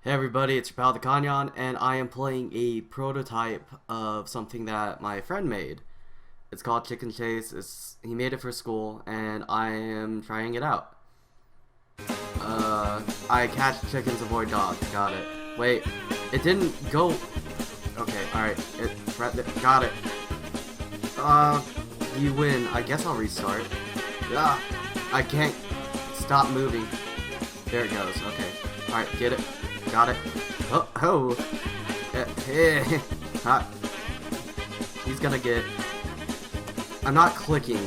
Hey everybody, it's your pal the Kanyon, and I am playing a prototype of something that my friend made. It's called Chicken Chase. He made it for school, and I am trying it out. I catch chickens, avoid dogs. Got it. Wait, it didn't go. Okay, alright. Got it. You win. I guess I'll restart. Ah, I can't stop moving. There it goes. Okay. Alright, get it. Got it. Oh. He's gonna get. I'm not clicking.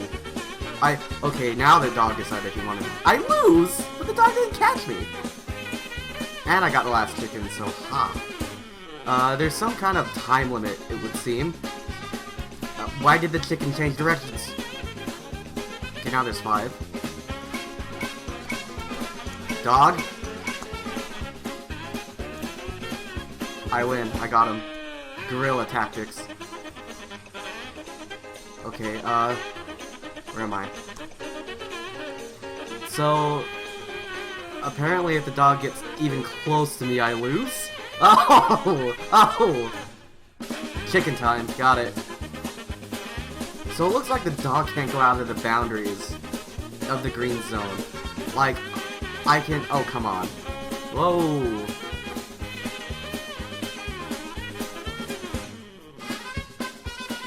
Okay, now the dog decided he wanted me. I lose! But the dog didn't catch me! And I got the last chicken, so there's some kind of time limit, it would seem. Why did the chicken change directions? Okay, now there's 5. Dog? I win. I got him. Guerrilla tactics. Okay, where am I? So, apparently if the dog gets even close to me, I lose? Oh! Chicken time. Got it. So it looks like the dog can't go out of the boundaries of the green zone. Like, I can... Oh, come on. Whoa!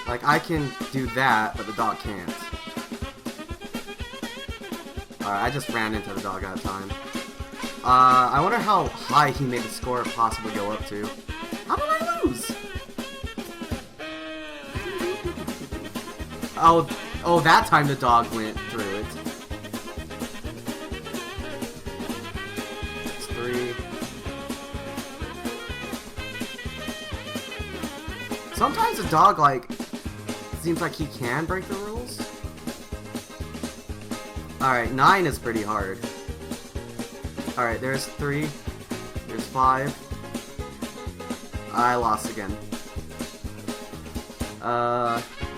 Like, I can do that, but the dog can't. Alright, I just ran into the dog out of time. I wonder how high he made the score possibly go up to. How did I lose? Oh, that time the dog went through it. It's 3. Sometimes a dog, like, seems like he can break the rules. Alright, 9 is pretty hard. Alright, there's 3. There's 5. I lost again.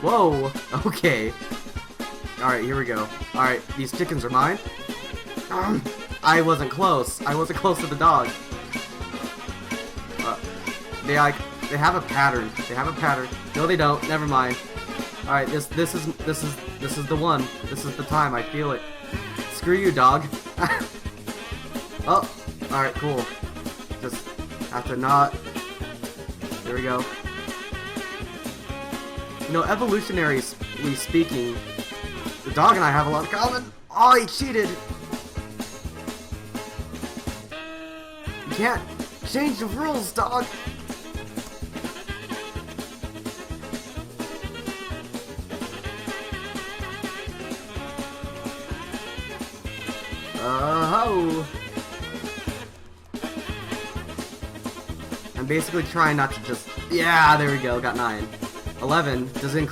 Whoa! Okay. Alright, here we go. Alright, these chickens are mine. I wasn't close. I wasn't close to the dog. They have a pattern. They have a pattern. No, they don't. Never mind. All right, this is the one. This is the time. I feel it. Screw you, dog. Oh, all right, cool. Just have to not. There we go. You know, evolutionarily speaking, the dog and I have a lot in common. Oh, he cheated. You can't change the rules, dog. Oh! I'm basically trying not to just... Yeah, there we go, got 9. 11. Does it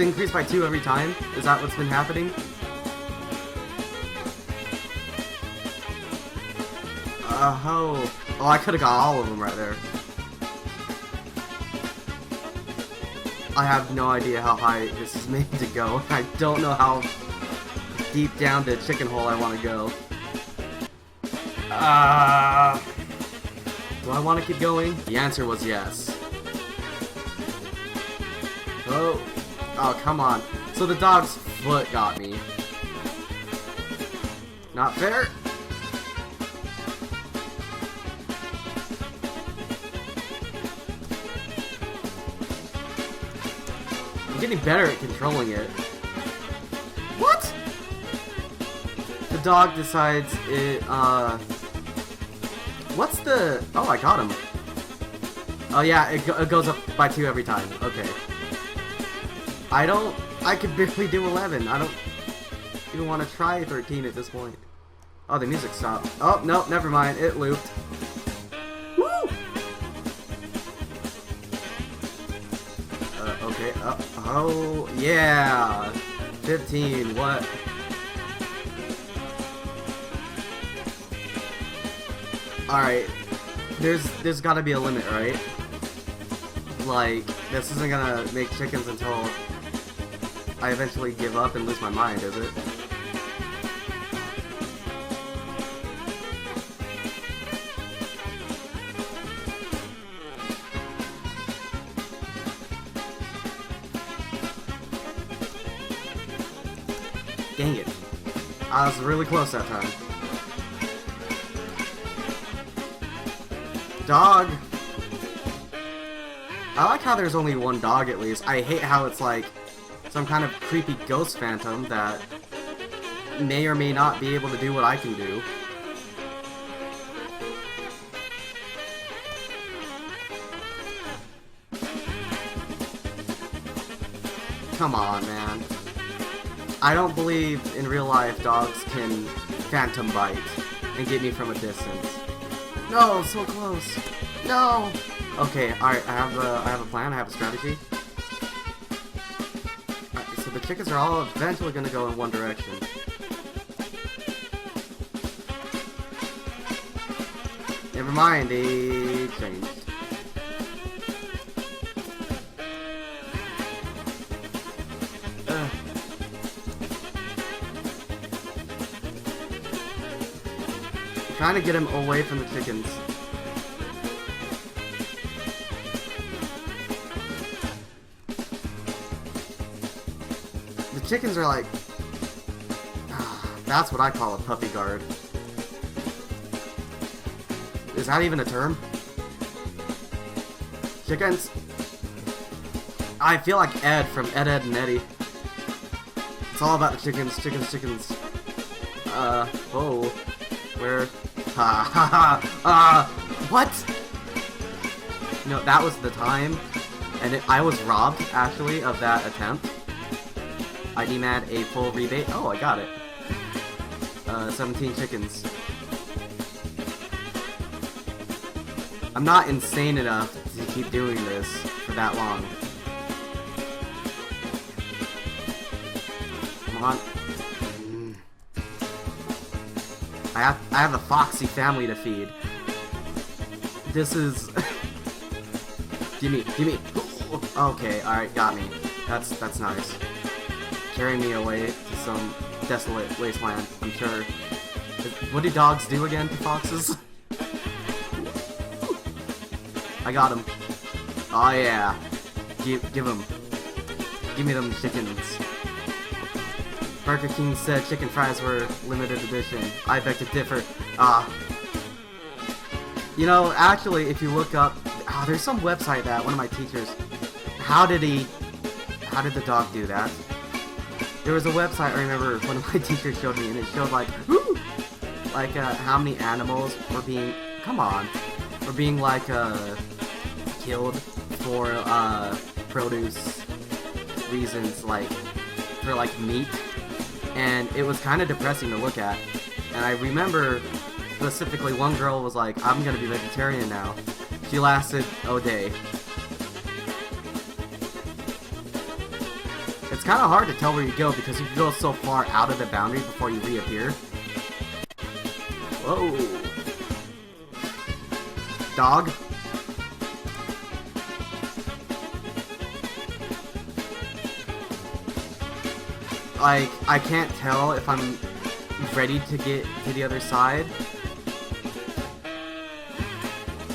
increase by 2 every time? Is that what's been happening? Oh, I could've got all of them right there. I have no idea how high this is made to go. I don't know how deep down the chicken hole I want to go. Do I want to keep going? The answer was yes. Oh, come on. So the dog's foot got me. Not fair. I'm getting better at controlling it. What? The dog decides it, what's the... Oh, I got him. Oh, yeah, it goes up by 2 every time. Okay. I could barely do 11. I don't even want to try 13 at this point. Oh, the music stopped. Oh, no, never mind. It looped. Woo! Okay. Oh, yeah. 15, what? Alright, there's gotta be a limit, right? Like, this isn't gonna make chickens until I eventually give up and lose my mind, is it? Dang it. I was really close that time. Dog! I like how there's only one dog at least. I hate how it's like some kind of creepy ghost phantom that may or may not be able to do what I can do. Come on, man. I don't believe in real life dogs can phantom bite and get me from a distance. No, so close. No. Okay, alright, I have a plan, I have a strategy. Alright, so the chickens are all eventually gonna go in one direction. Never mind, they changed. Trying to get him away from the chickens. The chickens are like... that's what I call a puppy guard. Is that even a term? Chickens? I feel like Ed from Ed, Edd and Eddy. It's all about the chickens, chickens, chickens. Oh. Where? What? No, that was the time, and I was robbed, actually, of that attempt. I demand a full rebate. Oh, I got it. 17 chickens. I'm not insane enough to keep doing this for that long. Come on. I have a foxy family to feed. This is... gimme. Okay, alright, got me. That's nice. Carrying me away to some desolate wasteland, I'm sure. What do dogs do again to foxes? I got him. Oh yeah. Give him. Give me them chickens. Burger King said chicken fries were limited edition. I beg to differ. You know, actually, if you look up... there's some website that one of my teachers... How did the dog do that? There was a website I remember one of my teachers showed me, and it showed like... Woo! Like, how many animals were being... Come on. Were being, like, killed for, produce reasons, like... For, like, meat. And it was kind of depressing to look at. And I remember specifically one girl was like, I'm gonna be vegetarian now. She lasted a day. It's kind of hard to tell where you go because you go so far out of the boundary before you reappear. Whoa. Dog. Like, I can't tell if I'm ready to get to the other side.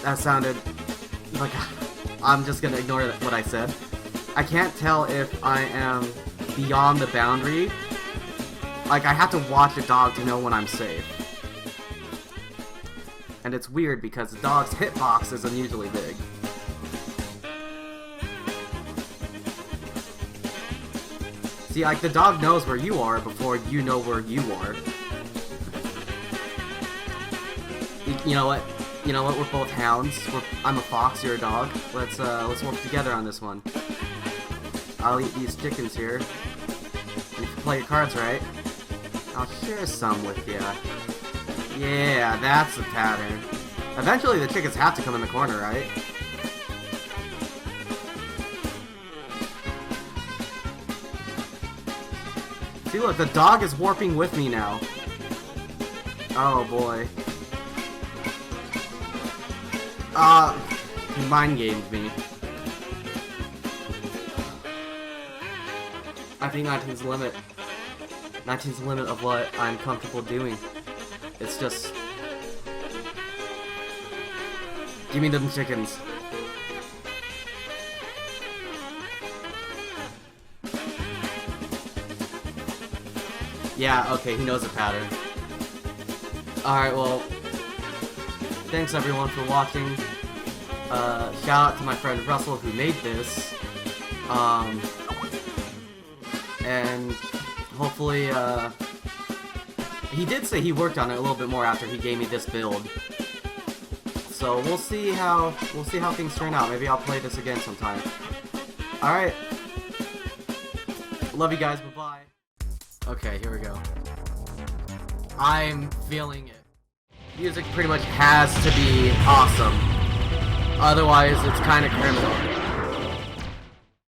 That sounded like... I'm just gonna ignore what I said. I can't tell if I am beyond the boundary. Like, I have to watch a dog to know when I'm safe. And it's weird because the dog's hitbox is unusually big. See, like, the dog knows where you are before you know where you are. You know what? You know what? We're both hounds. I'm a fox, you're a dog. Let's work together on this one. I'll eat these chickens here. And if you play your cards right, I'll share some with you. Yeah, that's the pattern. Eventually the chickens have to come in the corner, right? See, look, the dog is warping with me now. Oh, boy. He mind gamed me. I think 19's the limit. 19's the limit of what I'm comfortable doing. It's just... Give me them chickens. Yeah, okay, he knows the pattern. Alright, well, thanks everyone for watching. Shout out to my friend Russell who made this. And hopefully, he did say he worked on it a little bit more after he gave me this build. So we'll see how things turn out. Maybe I'll play this again sometime. Alright. Love you guys, bye-bye. Okay, here we go. I'm feeling it. Music pretty much has to be awesome. Otherwise, it's kind of criminal.